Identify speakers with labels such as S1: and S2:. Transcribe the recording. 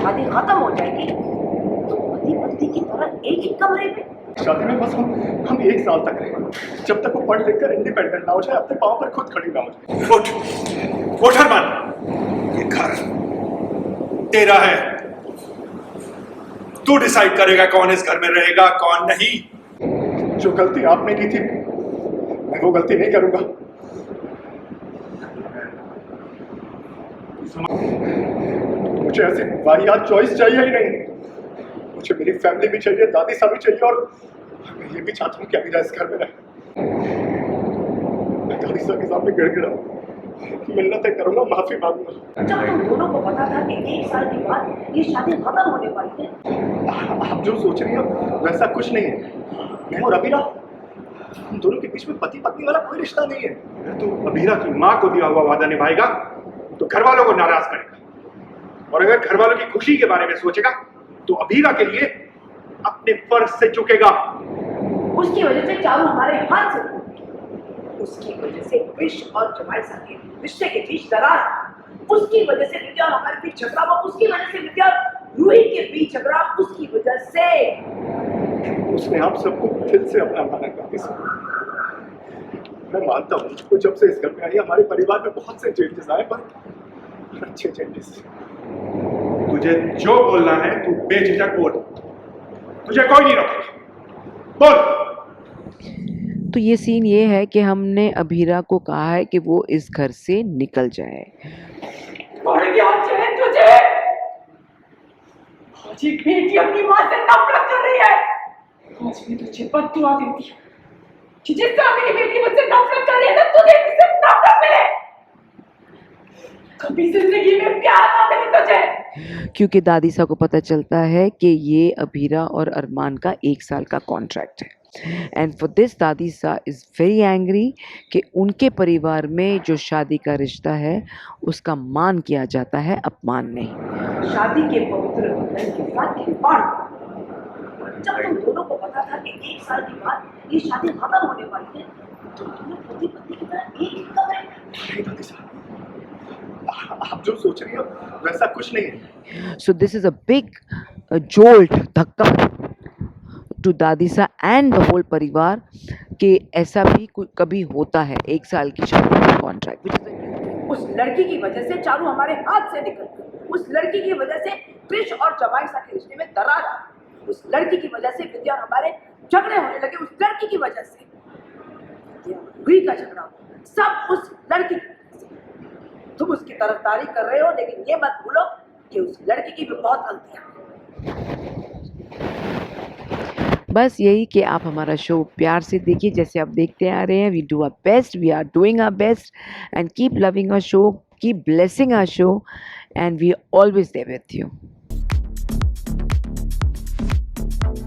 S1: शादी खत्म हो जाएगी तो पति पत्नी की तरह एक ही कमरे में।
S2: शादी में बस हम 1 साल तक रहेंगे, जब तक वो पढ़ लिख कर इंडिपेंडेंट ना हो जाए, अपने पाँव पर खुद खड़ी ना हो जाए।
S3: उठ अरमान, ये घर तेरा है। तू डिसाइड करेगा कौन इस घर में रहेगा कौन नहीं।
S2: जो गलती आपने की थी मैं वो गलती नहीं करूंगा। मुझे ऐसी वाहियात चॉइस चाहिए ही नहीं। मुझे मेरी फैमिली भी चाहिए, दादी साहब भी चाहिए, और मैं ये भी चाहता हूँ कि अभी इस घर में रहे। मैं दादी साहब के सामने गिड़गिड़ा मिन्नतें करूंगा, माफी मांगूंगा।
S1: जब तुम दोनों को पता था कि 1 साल के बाद ये शादी खत्म होने वाली है।
S2: आप जो सोच रही हैं वैसा कुछ नहीं है। मैं और अबीरा, हम दोनों के बीच में पति पत्नी वाला कोई रिश्ता नहीं है।
S3: अगर तू अबीरा की माँ को दिया हुआ वादा निभाएगा तो घर वालों को नाराज करेगा, और अगर घर वालों की खुशी के बारे में सोचेगा तो अबीरा के लिए अपने फर्ज से चुकेगा।
S1: उसकी वजह से चारू हमारे हाथ से, उसकी वजह से विश और जमाइसा के रिश्ते के बीच दरार, उसकी वजह से विद्या और हमारे बीच झगड़ा हुआ, उसकी वजह से विद्या और रूही के बीच झगड़ा, उसकी वजह से
S2: उसने आप सबको दिल से अपना माना करती थी। मैं मानता हूँ उसको, जब से इस घर में आई हमारे परिवार में बहुत से चेंजेस आए, पर अच्छे चेंजेस।
S3: तुझे जो बोलना है तू बेझिझक बोल, तुझे कोई नहीं रोकेगा, बोल।
S4: तो ये सीन ये है कि हमने अबीरा को कहा है कि वो इस घर से निकल जाए।
S1: बढ़ गया चैन तुझे। आज एक बेटी अपनी माँ से नफरत कर रही है। आज मैं तुझे बद्दुआ देती हूँ कि जिस तरह मेरी बेटी मुझसे नफरत कर रही है ना, तुझे भी सिर्फ नफरत मिले। कभी जिंदगी में प्यार ना मिले तुझे।
S4: क्योंकि दादी साहब को पता चलता है कि ये अबीरा और अरमान का 1 साल का कॉन्ट्रैक्ट है, एंड फॉर दिस दादी सा इज़ वेरी एंग्री कि उनके परिवार में जो शादी का रिश्ता है उसका मान किया जाता है, अपमान नहीं।
S1: शादी के पवित्र बंधन के साथ खिलवाड़। जब तुम दोनों को पता था कि 1 साल के बाद ये शादी खत्म होने वाली है, तो दोनों पति पत्नी की तरह एक ही कमरे में।
S2: नहीं दादी साहब, आप जो सोच रही हैं वैसा कुछ नहीं है।
S4: So this is a big jolt, धक्का टू दादी सा एंड द होल परिवार कि ऐसा भी कभी होता है 1 साल की शादी का कॉन्ट्रैक्ट।
S1: उस लड़की की वजह से चारू हमारे हाथ से निकल गई। उस लड़की की वजह से क्रिश और जमाइसा के रिश्ते में दरार आ गई। उस लड़की की वजह से विद्या और हमारे झगड़े होने लगे। उस लड़की की वजह से हुई का झगड़ा, सब उस लड़की की वजह से। तुम उसकी तरफदारी कर रहे हो, लेकिन ये मत भूलो कि उस लड़की की भी बहुत गलतियां।
S4: बस यही कि आप हमारा शो प्यार से देखिए जैसे आप देखते आ रहे हैं। We do our best, we are doing our best, and keep loving our show, keep blessing our show, and we always there with you.